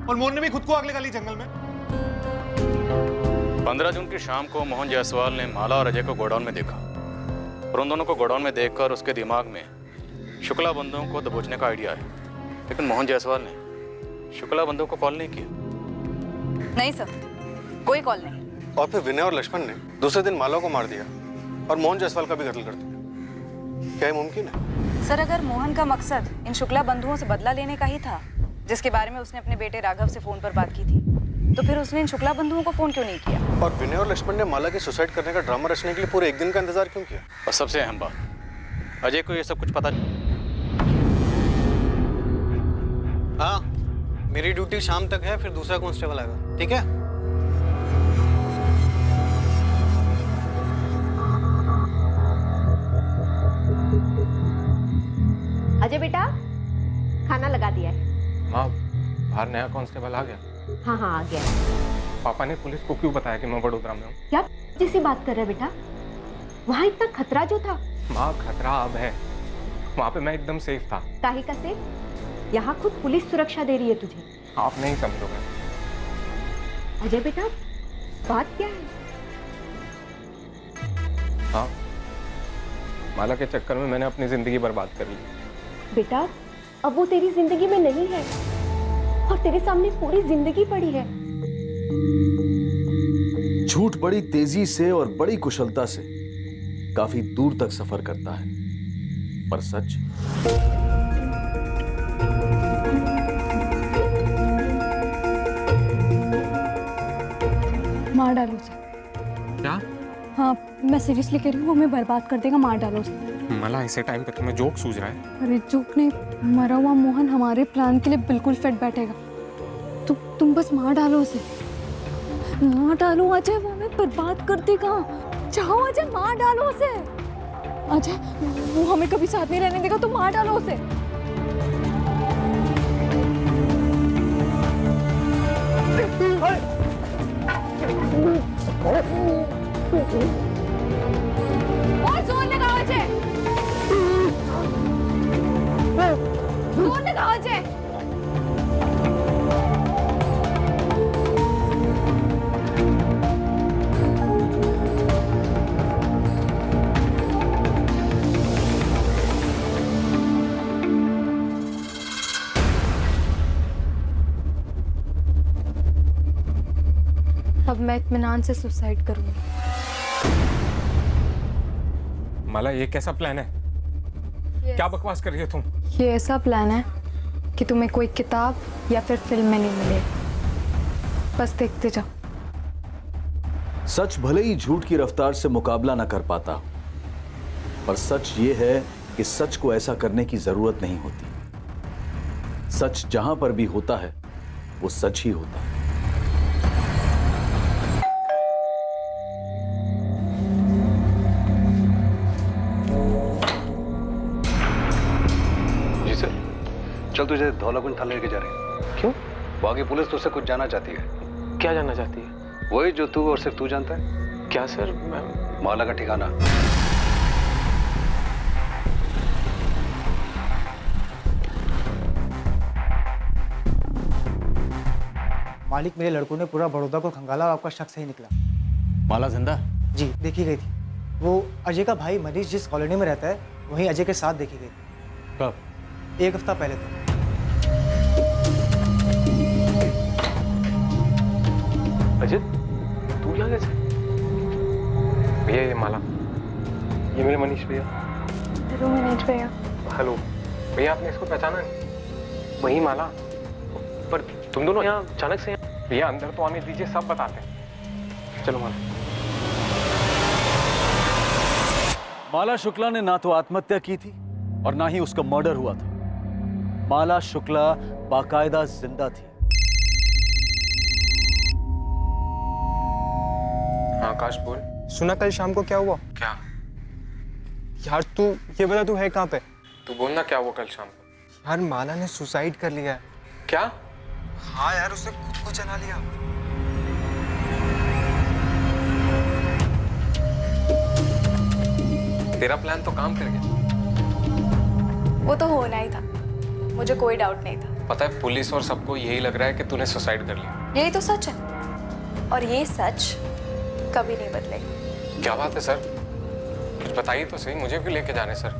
और मोहन ने भी खुद को आग लगा ली जंगल में। 15 जून की शाम को मोहन जायसवाल ने माला और अजय को गोडाउन में देखा और उन दोनों को गोडाउन में देखकर उसके दिमाग में शुक्ला बंधुओं को दबोचने का आइडिया है, लेकिन मोहन जायसवाल ने शुक्ला बंधुओं को कॉल नहीं किया। नहीं सर, कोई कॉल नहीं। और फिर विनय और लक्ष्मण ने दूसरे दिन माला को मार दिया और मोहन जायसवाल का भी कत्ल कर दिया। क्या ये मुमकिन है? सर अगर मोहन का मकसद इन शुक्ला बंधुओं से बदला लेने का ही था, जिसके बारे में उसने अपने बेटे राघव से फोन पर बात की थी, तो फिर उसने इन शुक्ला बंधुओं को फोन क्यों नहीं किया? और विनय और लक्ष्मण ने माला के सुसाइड करने का ड्रामा रचने के लिए पूरे एक दिन का इंतजार क्यों किया? और सबसे अहम बात, अजय को ये सब कुछ पता। हाँ, मेरी ड्यूटी शाम तक है, फिर दूसरा कांस्टेबल आएगा। ठीक है? अजय बेटा, खाना लगा दिया है। माँ, बाहर नया कांस्टेबल आ गया। हाँ हाँ आ गया। पापा ने पुलिस को क्यों बताया कि मैं वडोदरा में हूँ? क्या जैसी बात कर रहे बेटा? वहाँ इतना खतरा जो था। माँ खतरा अब है, वहाँ पे मैं एकदम सेफ था। काहे का सेफ? यहाँ खुद पुलिस सुरक्षा दे रही है तुझे। आप नहीं समझोगे। अजय बेटा, बात क्या है? हाँ, माला के चक्कर में मैंने अपनी जिंदगी बर्बाद कर ली। बेटा अब वो तेरी जिंदगी में नहीं है और तेरे सामने पूरी जिंदगी पड़ी है। झूठ बड़ी तेजी से और बड़ी कुशलता से काफी दूर तक सफर करता है, पर सच मार डालो उसे। क्या? हाँ मैं सीरियसली कह रही हूँ, हमें बर्बाद कर देगा, मार डालो उसे। माला ऐसे टाइम पे तुम्हें जोक सूझ रहा है? अरे जोक नहीं, मरा हुआ मोहन हमारे प्लान के लिए बिल्कुल फिट बैठेगा। तुम बस मार डालो उसे, मार डालो अजय, वो हमें बर्बाद कर देगा। जाओ अजय, मार डालो उसे। अजय वो हमें कभी साथ नहीं रहने देगा, तुम मार डालो उसे। और जोर लगाओ अजय, जोर लगाओ अजय। अब मैं इत्मीनान से सुसाइड करूंगी। माला, ये कैसा प्लान है? क्या बकवास कर रही हो तुम? ये ऐसा प्लान है कि तुम्हें कोई किताब या फिर फिल्म में नहीं मिले, बस देखते जाओ। सच भले ही झूठ की रफ्तार से मुकाबला ना कर पाता, पर सच ये है कि सच को ऐसा करने की जरूरत नहीं होती। सच जहां पर भी होता है वो सच ही होता है। जी सर, चल तुझे धौलाकुंड थाने लेके जा रहे हैं। क्यों? वहां की पुलिस तुझसे कुछ जानना चाहती है। क्या जानना चाहती है? वही जो तू और सिर्फ तू जानता है। क्या सर? माला का ठिकाना। मालिक, मेरे लड़कों ने पूरा बड़ौदा को खंगाला और आपका शक सही निकला। माला जिंदा? जी, देखी गई थी। वो अजय का भाई मनीष जिस कॉलोनी में रहता है वहीं अजय के साथ देखी गई थी। कब? 1 हफ्ता पहले तक। अजय, तू यहाँ कैसे? भैया, ये माला, ये मेरे मनीष भैया। हेलो मनीष भैया। हेलो भैया, आपने इसको पहचाना नहीं? वही माला। पर तुम दोनों यहाँ अचानक से? भैया अंदर तो आने दीजिए, सब बताते हैं। चलो माला। माला शुक्ला ने ना तो आत्महत्या की थी और ना ही उसका मर्डर हुआ था। माला शुक्ला बाकायदा जिंदा थी। हाँ आकाश, बोल। सुना कल शाम को क्या हुआ? क्या? यार तू ये बता, तू है कहाँ पे? तू बोलना क्या हुआ कल शाम को? यार माला ने सुसाइड कर लिया है। क्या? हाँ यार, उसने खुद को जला लिया। तेरा प्लान तो काम कर गया। वो तो होना ही था, मुझे कोई डाउट नहीं था। पता है, पुलिस और सबको यही लग रहा है कि तूने सुसाइड कर लिया। यही तो सच है, और ये सच कभी नहीं बदलेगा। क्या बात है सर? कुछ बताइए तो सही, मुझे क्यों लेके जाने सर?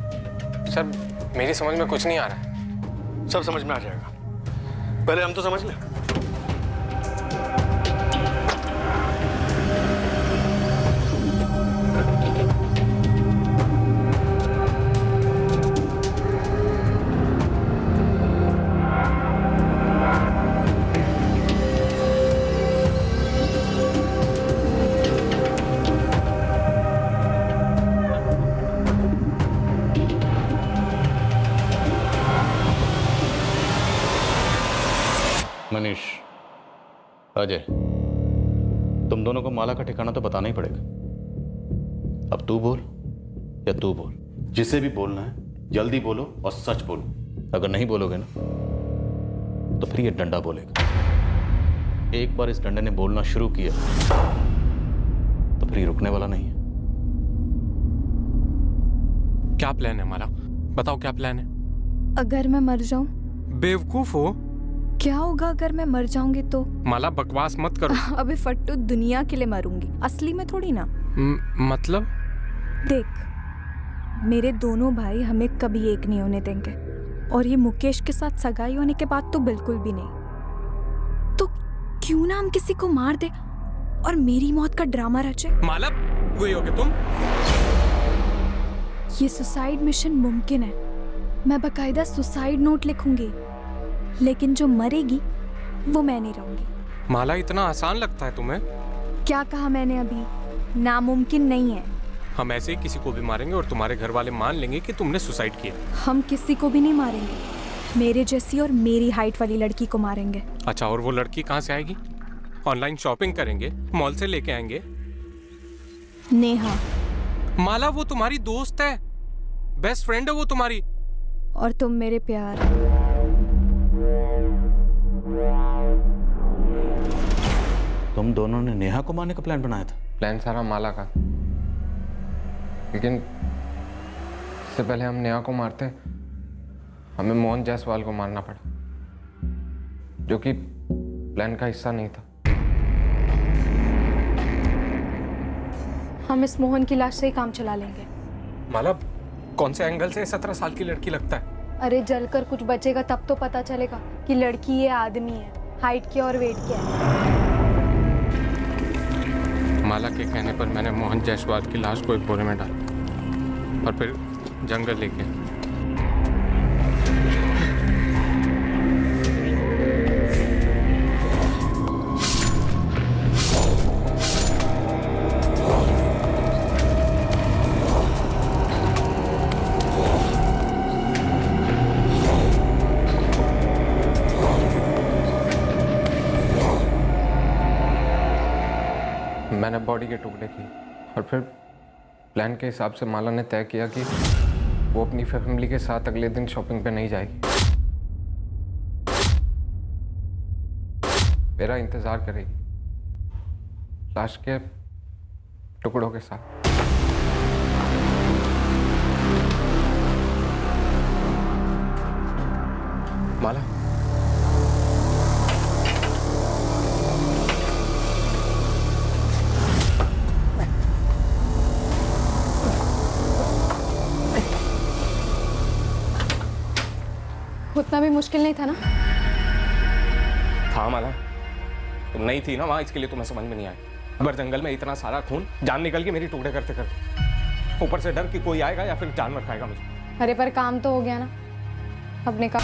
सर, मेरी समझ में कुछ नहीं आ रहा है। सब समझ में आ जाएगा, पहले हम तो समझ लें। मनीष, अजय, तुम दोनों को माला का ठिकाना तो बताना ही पड़ेगा। अब तू बोल या तू बोल। जिसे भी बोलना है जल्दी बोलो और सच बोलो। अगर नहीं बोलोगे ना तो फिर ये डंडा बोलेगा। एक बार इस डंडे ने बोलना शुरू किया तो फिर ये रुकने वाला नहीं है। क्या प्लान है माला? बताओ क्या प्लान है? अगर मैं मर जाऊं? बेवकूफ हो। क्या होगा अगर मैं मर जाऊंगी तो? माला बकवास मत करो। अबे फट्टू, दुनिया के लिए मरूंगी, असली में थोड़ी ना। मतलब? देख, मेरे दोनों भाई हमें कभी एक नहीं होने देंगे, और ये मुकेश के साथ सगाई होने के बाद तो बिल्कुल भी नहीं। तो क्यों ना हम किसी को मार दे और मेरी मौत का ड्रामा रचे। माला, वही होगे तुम? ये सुसाइड मिशन मुमकिन है। मैं बकायदा सुसाइड नोट लिखूंगी, लेकिन जो मरेगी वो मैं नहीं रहूंगी। माला, इतना आसान लगता है तुम्हें? क्या कहा मैंने अभी? नामुमकिन नहीं है। हम ऐसे ही किसी को भी मारेंगे और तुम्हारे घर वाले मान लेंगे कि तुमने सुसाइड किया। हम किसी को भी नहीं मारेंगे, मेरे जैसी और मेरी हाइट वाली लड़की को मारेंगे। अच्छा, और वो लड़की कहाँ से आएगी? ऑनलाइन शॉपिंग करेंगे, मॉल से लेके आएंगे। नेहा। माला, वो तुम्हारी दोस्त है, बेस्ट फ्रेंड है वो तुम्हारी। और तुम मेरे प्यार। तुम दोनों ने नेहा को मारने का प्लान बनाया था? प्लान सारा माला का, लेकिन इससे पहले हम नेहा को मारते हमें मोहन जायसवाल को मारना पड़ा, जो कि प्लान का हिस्सा नहीं था। हम इस मोहन की लाश से ही काम चला लेंगे। माला, कौन से एंगल से 17 साल की लड़की लगता है? अरे जलकर कुछ बचेगा तब तो पता चलेगा कि लड़की ये आदमी है, हाइट क्या और वेट क्या है। माला के कहने पर मैंने मोहन जायसवाल की लाश को एक बोरे में डाला और फिर जंगल लेके मैंने बॉडी के टुकड़े किए और फिर प्लान के हिसाब से माला ने तय किया कि वो अपनी फैमिली के साथ अगले दिन शॉपिंग पे नहीं जाएगी, मेरा इंतजार करेगी लाश के टुकड़ों के साथ। माला, उतना भी मुश्किल नहीं था ना? था माला, तुम नहीं थी ना वहां, इसके लिए तुम्हें समझ में नहीं आया। अगर जंगल में इतना सारा खून, जान निकल गई मेरी टुकड़े करते करते, ऊपर से डर कि कोई आएगा या फिर जानवर खाएगा मुझे। अरे पर काम तो हो गया ना अपने का।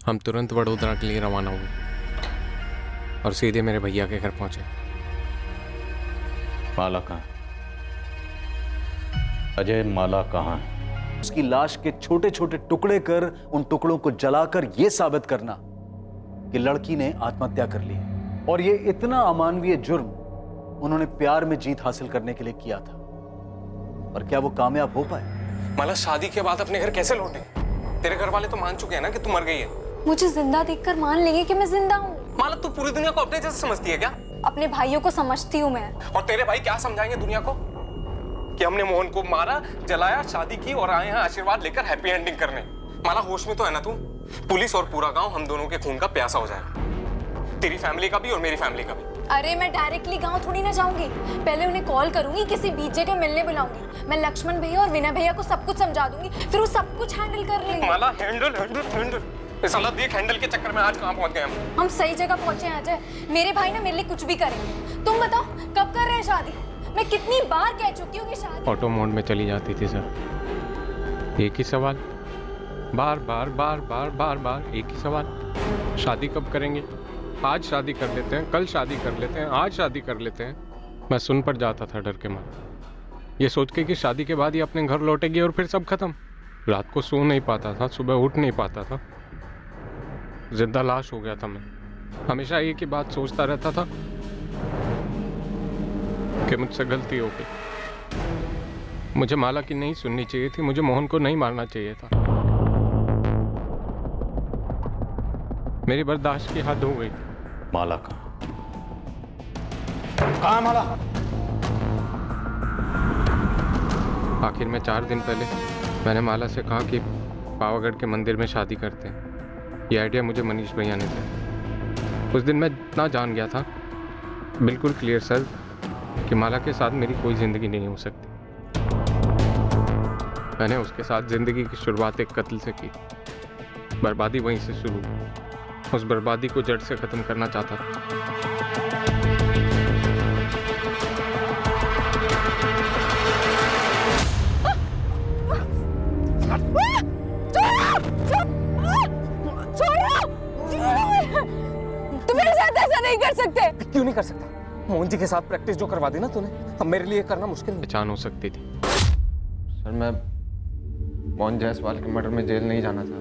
हम तुरंत वडोदरा के लिए रवाना हुए और सीधे मेरे भैया के घर पहुंचे। माला कहाँ है? अजय, माला कहाँ है? उसकी लाश के छोटे छोटे टुकड़े कर उन टुकड़ों को जलाकर यह साबित करना कि लड़की ने आत्महत्या कर ली है, और यह इतना अमानवीय जुर्म उन्होंने प्यार में जीत हासिल करने के लिए किया था। और क्या वो कामयाब हो पाए? माला, शादी के बाद अपने घर कैसे लौटे? तेरे घर वाले तो मान चुके हैं ना कि तू मर गई है। मुझे जिंदा देखकर मान लेंगे कि मैं जिंदा हूँ। माला, तू पूरी दुनिया को अपने जैसे समझती है क्या? अपने भाइयों को समझती हूँ मैं। और तेरे भाई क्या समझाएंगे दुनिया को कि हमने मोहन को मारा, जलाया, शादी की और आए हैं आशीर्वाद लेकर हैप्पी एंडिंग करने। माला, होश में तो है ना तू? पुलिस और पूरा गांव हम दोनों के खून का प्यासा हो जाएगा, तेरी फैमिली का भी और मेरी फैमिली का भी। अरे मैं डायरेक्टली गांव थोड़ी ना जाऊंगी, पहले उन्हें कॉल करूंगी, किसी बीच जगह मिलने बुलाऊंगी। मैं लक्ष्मण भैया और विनय भैया को सब कुछ समझा दूंगी, फिर वो सब कुछ हैंडल कर लेंगे। माला, हैंडल हैंडल हैंडल, इस साला देख हैंडल के चक्कर में आज कहां पहुंच गए हम सही जगह पहुंचे हैं अजय। मेरे भाई ना मेरे लिए कुछ भी करेंगे। तुम बताओ कब कर रहे हैं शादी? मैं कितनी बार कह चुकी हूँ कि शादी। ऑटो मोड में चली जाती थी सर, एक ही सवाल, बार बार बार बार बार बार एक ही सवाल, शादी कब करेंगे? आज शादी कर लेते हैं, कल शादी कर लेते हैं, आज शादी कर लेते हैं। मैं सुन पर जाता था डर के मारे, ये सोच के कि शादी के बाद ही अपने घर लौटेगी और फिर सब खत्म। रात को सो नहीं पाता था, सुबह उठ नहीं पाता था, जिंदा लाश हो गया था मैं। हमेशा एक ही बात सोचता रहता था कि मुझसे गलती हो गई, मुझे माला की नहीं सुननी चाहिए थी, मुझे मोहन को नहीं मारना चाहिए था। मेरी बर्दाश्त की हद हो गई। माला कहाँ? कहाँ है माला? आखिर में 4 दिन पहले मैंने माला से कहा कि पावागढ़ के मंदिर में शादी करते हैं। ये आइडिया मुझे मनीष भैया ने दिया। उस दिन मैं इतना जान गया था, बिल्कुल क्लियर सर, कि माला के साथ मेरी कोई जिंदगी नहीं हो सकती। मैंने उसके साथ जिंदगी की शुरुआत एक कत्ल से की, बर्बादी वहीं से शुरू हुई। उस बर्बादी को जड़ से खत्म करना चाहता था। तुम मेरे साथ ऐसा नहीं कर सकते। क्यों नहीं कर सकता? मोहन जी के साथ प्रैक्टिस जो करवा दी ना तूने, अब मेरे लिए करना मुश्किल नहीं। पहचान हो सकती थी सर, मैं मोहन जायसवाल के मर्डर में जेल नहीं जाना चाहता,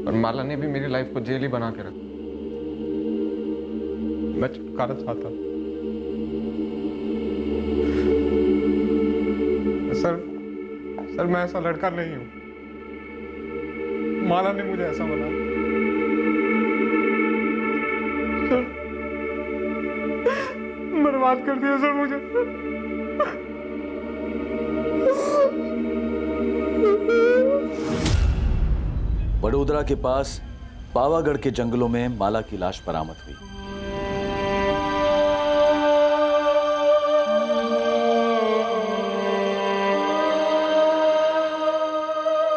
और माला ने भी मेरी लाइफ को जेल ही बना के रखा। मैं छुटकारा चाहता सर मैं ऐसा लड़का नहीं हूं, माला ने मुझे ऐसा बनाया। सर बर्बाद कर दिया सर मुझे। वडोदरा के पास पावागढ़ के जंगलों में माला की लाश बरामद हुई।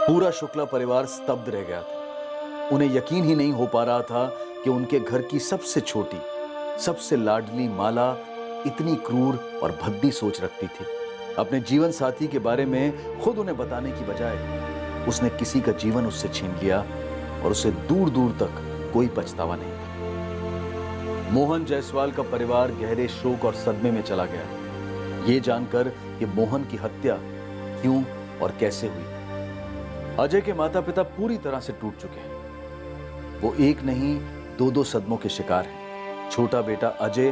पूरा शुक्ला परिवार स्तब्ध रह गया था। उन्हें यकीन ही नहीं हो पा रहा था कि उनके घर की सबसे छोटी, सबसे लाडली माला इतनी क्रूर और भद्दी सोच रखती थी। अपने जीवन साथी के बारे में खुद उन्हें बताने की बजाय उसने किसी का जीवन उससे छीन लिया और उसे दूर दूर तक कोई पछतावा नहीं था। मोहन जायसवाल का परिवार गहरे शोक और सदमे में चला गया, ये जानकर कि मोहन की हत्या क्यों और कैसे हुई। अजय के माता पिता पूरी तरह से टूट चुके हैं। वो एक नहीं, दो सदमों के शिकार हैं। छोटा बेटा अजय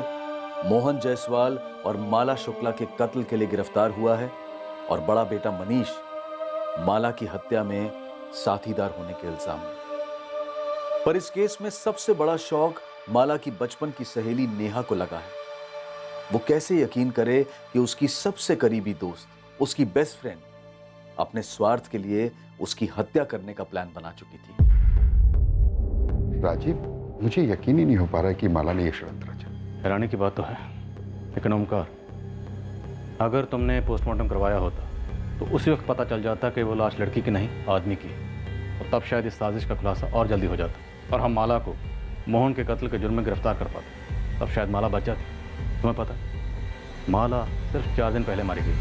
मोहन जायसवाल और माला शुक्ला के कत्ल के लिए गिरफ्तार हुआ है और बड़ा बेटा मनीष माला की हत्या में साथीदार होने के इल्जाम में। पर इस केस में सबसे बड़ा शौक माला की बचपन की सहेली नेहा को लगा है। वो कैसे यकीन करे कि उसकी सबसे करीबी दोस्त, उसकी बेस्ट फ्रेंड, अपने स्वार्थ के लिए उसकी हत्या करने का प्लान बना चुकी थी। राजीव, मुझे यकीन ही नहीं हो पा रहा है कि माला ने यह षड्यंत्र रचा। हैरानी की बात तो है, लेकिन ओमकार, अगर तुमने पोस्टमार्टम करवाया होता तो उसी वक्त पता चल जाता कि वो लाश लड़की की नहीं, आदमी की, और तब शायद इस साजिश का खुलासा और जल्दी हो जाता और हम माला को मोहन के कत्ल के जुर्म में गिरफ्तार कर पाते। तब शायद माला बच जाती। तुम्हें पता, माला सिर्फ 4 दिन पहले मारी गई।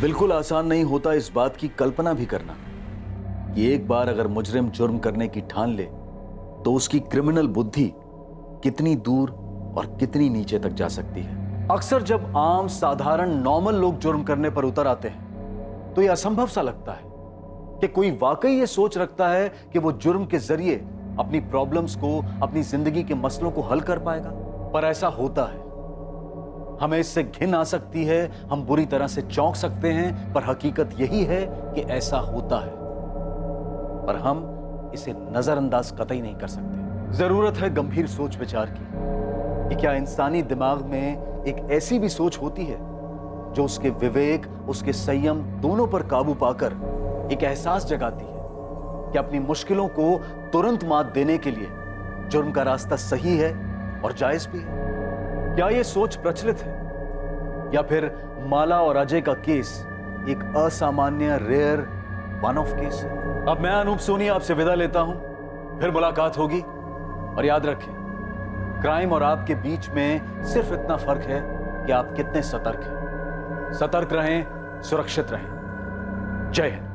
बिल्कुल आसान नहीं होता इस बात की कल्पना भी करना कि एक बार अगर मुजरिम जुर्म करने की ठान ले तो उसकी क्रिमिनल बुद्धि कितनी दूर और कितनी नीचे तक जा सकती है। अक्सर जब आम साधारण नॉर्मल लोग जुर्म करने पर उतर आते हैं तो यह असंभव सा लगता है कि कोई वाकई ये सोच रखता है कि वो जुर्म के जरिए अपनी प्रॉब्लम्स को, अपनी जिंदगी के मसलों को हल कर पाएगा। पर ऐसा होता है। हमें इससे घिन आ सकती है, हम बुरी तरह से चौंक सकते हैं, पर हकीकत यही है कि ऐसा होता है, पर हम इसे नजरअंदाज कतई नहीं कर सकते। जरूरत है गंभीर सोच विचार की कि क्या इंसानी दिमाग में एक ऐसी भी सोच होती है जो उसके विवेक, उसके संयम दोनों पर काबू पाकर एक एहसास जगाती है कि अपनी मुश्किलों को तुरंत मात देने के लिए जुर्म का रास्ता सही है और जायज भी है। क्या यह सोच प्रचलित है या फिर माला और अजय का केस एक असामान्य, रेयर, वन ऑफ केस है? अब मैं अनूप सोनी आपसे विदा लेता हूं, फिर मुलाकात होगी। और याद रखें, क्राइम और आपके बीच में सिर्फ इतना फर्क है कि आप कितने सतर्क हैं। सतर्क रहें, सुरक्षित रहें। जय हिंद।